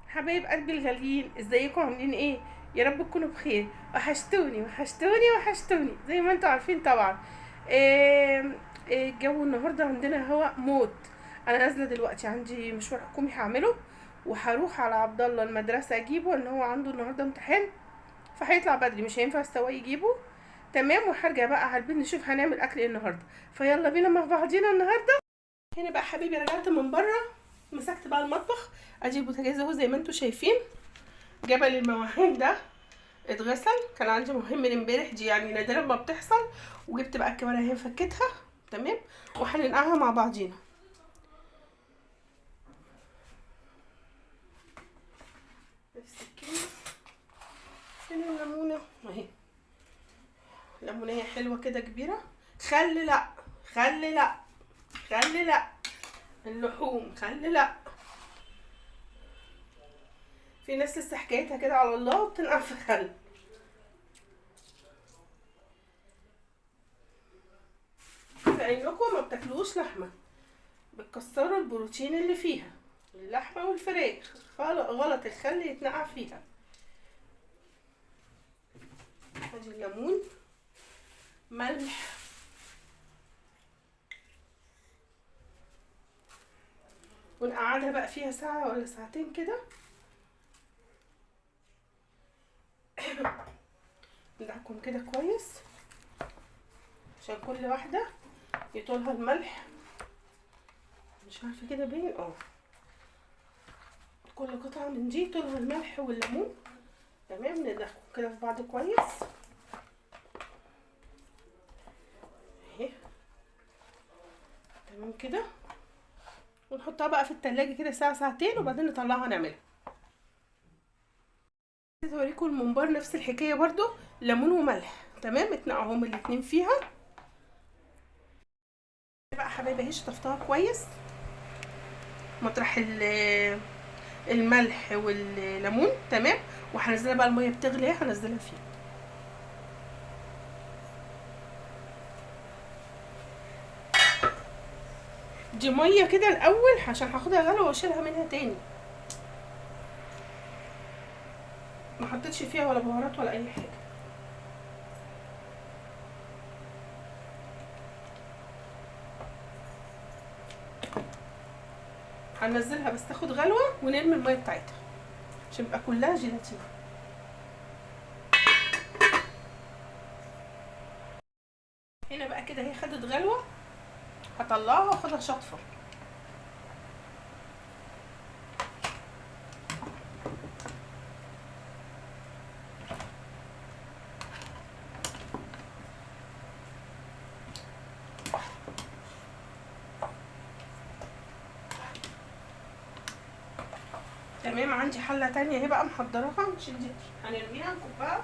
حبايب قلبي الغاليين، ازيكم عاملين ايه؟ يا رب تكونوا بخير. وحشتوني وحشتوني وحشتوني زي ما انتوا عارفين طبعا. إيه الجو النهارده عندنا هوا موت. انا نازله دلوقتي، عندي مشوار حكومي هعمله، وهروح على عبد الله المدرسه اجيبه، ان هو عنده النهارده امتحان، فهيطلع بدري مش هينفع السواق يجيبه. تمام، وهرجع بقى على البيت نشوف هنعمل اكل ايه النهارده. فيلا بينا مع بعضينا النهارده. هنا بقى حبيبي رجعت من بره، مسكت بقى المطبخ. ادي البوتاجاز اهو زي ما انتوا شايفين. جبل المواعين ده اتغسل، كان عندي مهم من امبارح، دي يعني نادرا ما بتحصل. وجبت بقى الكوارع اهي فكيتها. تمام، وهننقعها مع بعضينا. السكينه، فين الليمونه اهي. ليمونيه حلوه كده كبيره. خل لا، خل لا، خل لا. اللحوم خل لا. في ناس لسه حكايتها كده على الله وبتنقع في خل. فانكم ما بتاكلوش لحمه، بتكسروا البروتين اللي فيها، اللحمه والفراخ. غلط الخل يتنقع فيها. ادي الليمون، ملح، ونقعدها بقى فيها ساعة ولا ساعتين كده. ندعكم كده كويس عشان كل واحدة يطولها الملح. مش عارفة كده باين كل قطعة من دي طولها الملح والليمون. تمام، ندعكم كده في بعض كويس اهي. تمام كده، ونحطها بقى في التلاجة كده ساعة ساعتين، وبعدين نطلعها نعملها. عايزة اوريكم الممبار نفس الحكاية برضو، ليمون وملح. تمام، اتنقعوا هما الاتنين فيها. بقى حبايبي اهي شطفتها كويس مطرح الملح والليمون. تمام، وهنزلها بقى، الميه بتغلي هنزلها فيها. دي ميه كده الاول عشان هاخدها غلوه واشيلها منها تاني. ما حطيتش فيها ولا بهارات ولا اي حاجه. هنزلها بس تاخد غلوه ونرمي الميه بتاعتها عشان يبقى كلها جيلاتين. هنا بقى كده هي خدت غلوه، هطلعها واخدها شطفه. تمام، عندي حله تانية اهي بقى محضراها، مش دي هنرميها نكبها.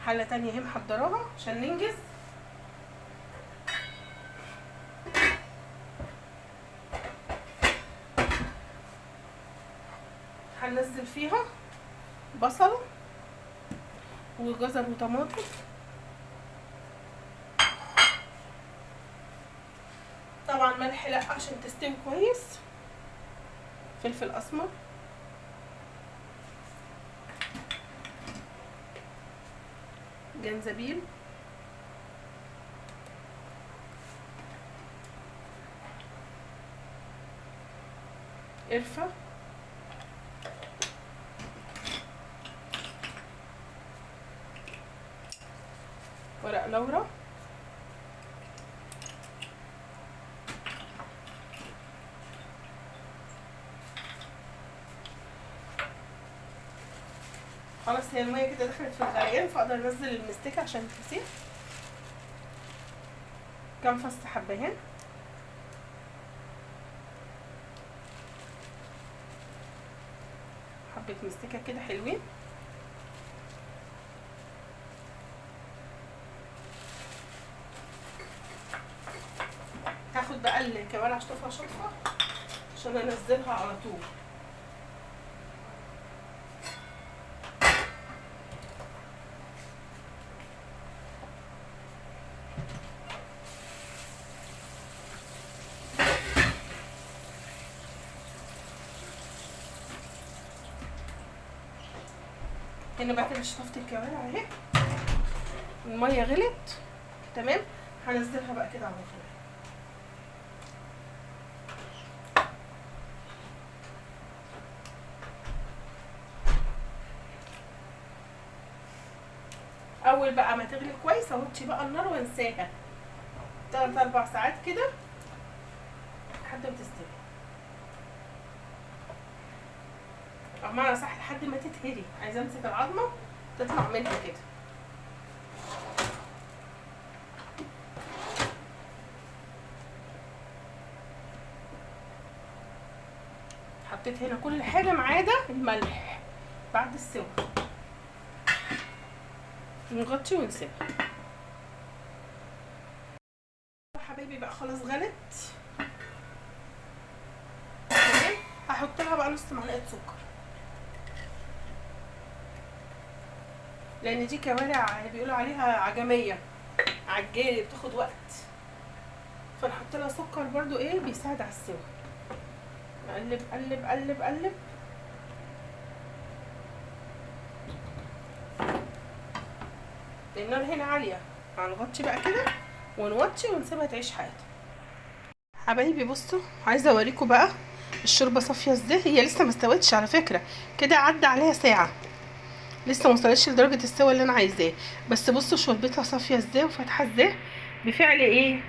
حله تانية اهي محضراها عشان ننجز. هننزل فيها بصل وجزر وطماطم. طبعا ملح لا عشان تستوي كويس. فلفل اسمر، جنزبيل، قرفة، ورق لورا، خلاص هي المية كده دخلت في الغليان، فاقدر انزل المستكة عشان تسيح. كام فص حبهان، حبة مستكة كده حلوين. هاخد بقى الكوارع اشطفها شطفة عشان انزلها على طول. هنا بقى كده شطفت الكوارع اهي، الميه غلت تمام. هنزلها بقى كده على طول. اول بقى ما تغلي كويس اهوتشي بقى النار وانساها 3-4 ساعات كده لحد ما تستوي، او بمعنى صح لحد ما تتهري. عايزه امسك العظمه تطلع منها كده. حطيت هنا كل حاجه ما عدا الملح بعد السوا. نغطي ونسيبها. حبايبي بقى خلاص غلت تمام. هحط لها بقى نص معلقه سكر، لان دي كوارع بيقولوا عليها عجميه عجالي بتاخد وقت، فنحط لها سكر برضو ايه بيساعد على السوا. نقلب قلب قلب قلب. النار هنا عاليه، هنغطي بقى كده ونوطي ونسيبها تعيش حياتها. حبايبي بصوا، عايزه اوريكم بقى الشوربه صافيه ازاي. هي لسه ما استوتش على فكره، كده عدى عليها ساعه، لسه ما وصلتش لدرجه السوا اللي انا عايزاه. بس بصوا شوربتها صافيه ازاي وفاتحه ازاي بفعل ايه،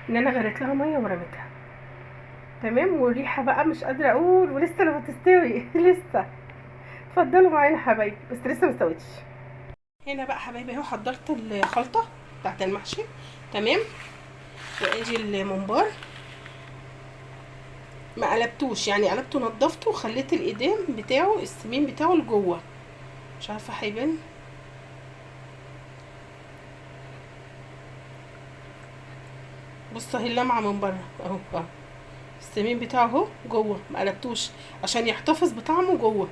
ان انا غرقت لها ميه ورميتها تمام. والريحه بقى مش قادره اقول، ولسه لما تستوي لسه. اتفضلوا معانا حبايبي، بس لسه ما استوتش. هنا بقى حبايبي اهو حضرت الخلطه بتاعت المحشي تمام. وادي الممبار ما قلبتوش، يعني قلبته نضفته وخليت الايدام بتاعه السمين بتاعه لجوه، مش عارفه هيبان. بصوا اهي اللمعه من بره اهو اهو، السمين بتاعه اهو جوه، ما قلبتوش عشان يحتفظ بطعمه جوه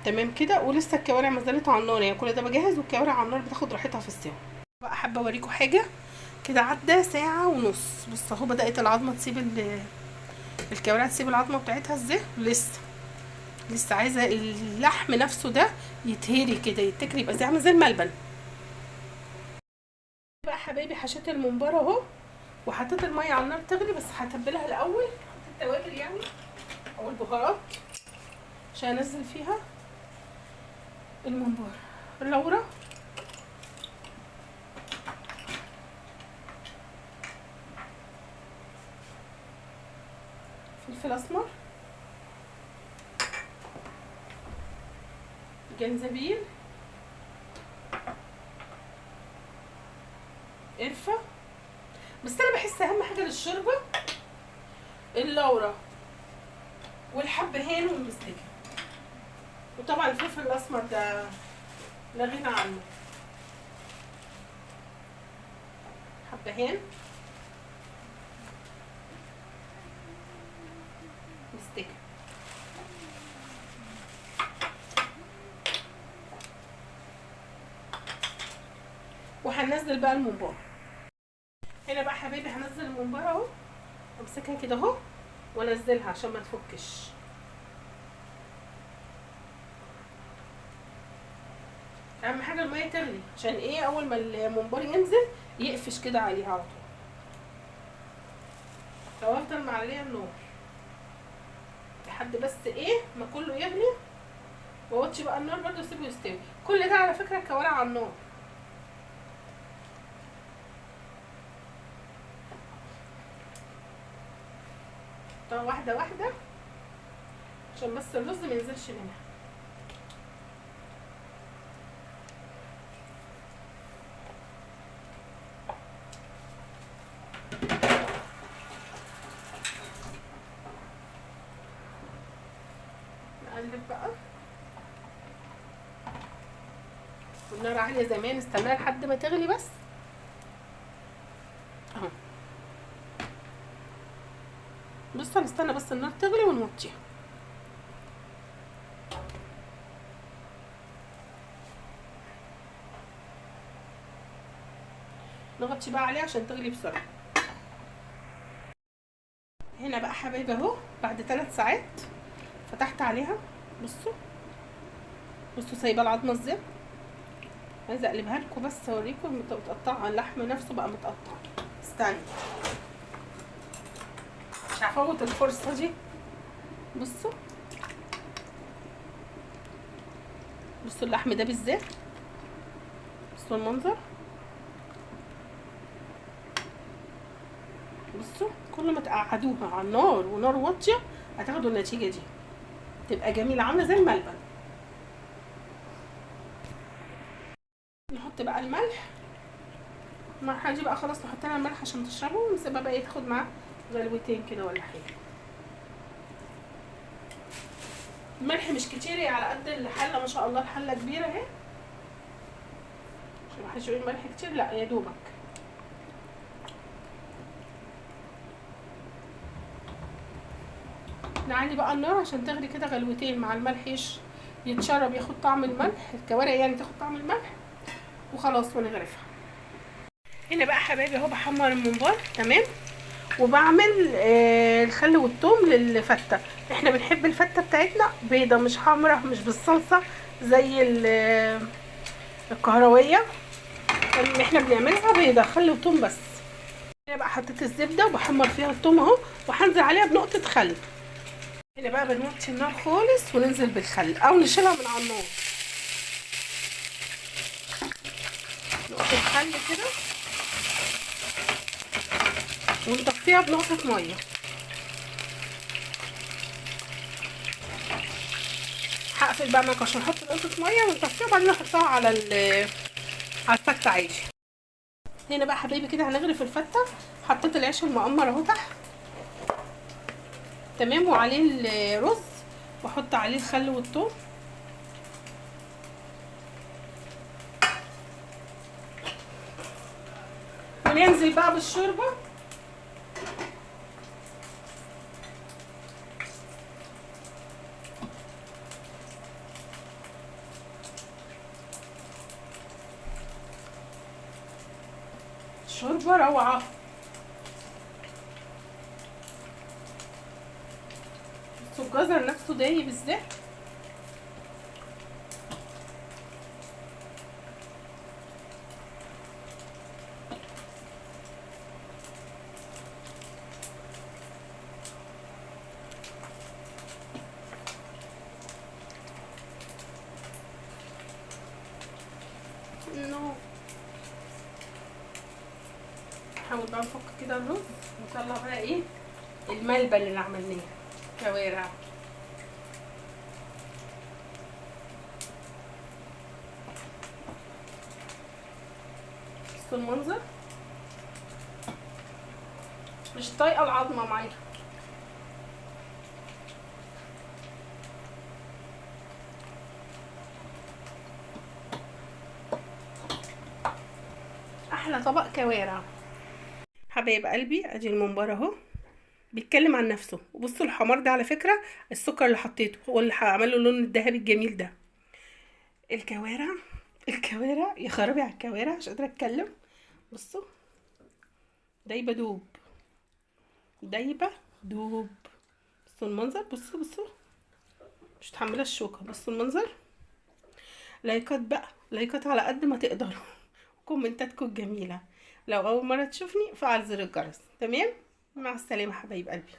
تمام كده. ولسه الكوارع ما زالت على النار، يعني كل ده بجهز والكوارع على النار بتاخد راحتها في السوا. بقى حابه اوريكم حاجه كده، عدى ساعه ونص. بص اهو بدات العظمه تسيب الكوارع تسيب العظمه بتاعتها ازاي. لسه عايزه اللحم نفسه ده يتهري كده يتكري، يبقى عامل زي الملبن. بقى حبايبي حشيت الممبار اهو، وحطيت الميه على النار تغلي، بس هتبلها الاول. حطيت التوابل يعني او البهارات عشان انزل فيها الممبار. اللورة، فلفل اسمر، جنزبيل، قرفة. بس انا بحس اهم حاجة للشوربة اللورة والحبهان والمستكة، وطبعا الفلفل الاسمر ده لا غنى عنه. حبهان، مستكة. وهننزل بقى الممبار. هنا بقى حبايبي هنزل الممبار اهو، امسكها كده اهو وانزلها عشان ما تفكش. اهم حاجه الميه تغلي، عشان ايه اول ما الممبار ينزل يقفش كده عليها على طول. وافضل معليه النار لحد بس ايه ما كله يغلي، واوطي بقى النار برده واسيبه يستوي. كل ده على فكره الكوارع على النار. طبعا واحده واحده عشان بس الرز ما ينزلش منها. نقلب بقى والنار عاليه زي ما نستناها لحد ما تغلي بس اهو. بص هنستنى بس النار تغلي ونوطيها. نغطي بقى عليها عشان تغلي بسرعه. هنا بقى حبايبي اهو بعد 3 ساعات فتحت عليها. بصوا بصوا سايبه العظمه ازاي. عايزه اقلبها لكم بس اوريكم متقطعه، اللحم نفسه بقى متقطع. استنى مش هفوت الفرصه دي. بصوا بصوا اللحم ده بالذات، بصوا المنظر. بصوا كل ما تقعدوها على النار ونار واطيه هتاخدوا النتيجه دي، تبقى جميله عامله زي الملبن. نحط بقى الملح. المرحله دي بقى خلاص نحط لها الملح عشان تشربه، ونسيبها بقى تاخد معاه غلوتين كده ولا حاجه. الملح مش كتير على قد الحله، ما شاء الله الحله كبيره اهي، عشان ما حدش يقول الملح كتير، لا يا دوبك. نعلي بقى النار عشان تغلي كده غلوتين مع الملح، يتشرب ياخد طعم الملح، الكوارع يعني تاخد طعم الملح، وخلاص ونغرفها. هنا بقى حبايبي اهو بحمر الممبار تمام، وبعمل الخل والثوم للفته. احنا بنحب الفته بتاعتنا بيضه مش حمرا، مش بالصلصه زي الكهرويه. احنا بنعملها بيضه خل وثوم بس. هنا بقى حطيت الزبده وبحمر فيها الثوم اهو، وهنزل عليها بنقطه خل. هنا بقى بنوطي النار خالص وننزل بالخل او نشيلها من على النار. نقطه خل كده ونطفيها بنقطه ميه. هقفل بقى معاكم عشان احط نقطه ميه ونطفيها، وبعدين احطها على الفته عادي. هنا بقى حبايبي كده هنغرف الفته. حطيت العيش المقمر اهو تحت تمام، وعليه الرز، واحط عليه الخل والثوم، وننزل بقى بالشوربه. شوربه روعه. الجزر نفسه دايب ازاي. نو نحاول بقى نفك كده الرز ونطلع بقى ايه الملبن اللي عملناه كوارع. بصوا المنظر، مش طايقه العظمه معايا. احلى طبق كوارع. حبايب قلبي ادي الممبار اهو بيتكلم عن نفسه. وبصوا الحمار ده على فكره السكر اللي حطيته هو اللي عمل له اللون الذهبي الجميل ده. الكوارع، الكوارع يا خرابي على الكوارع مش قادره اتكلم. بصوا دايبه دوب، دايبه دوب. بصوا المنظر، بصوا بصوا مش متحمله الشوكه. بصوا المنظر. لايكات بقى، لايكات على قد ما تقدروا، وكومنتاتكم الجميله. لو اول مره تشوفني فعل زر الجرس. تمام، مع السلامه حبايب قلبي.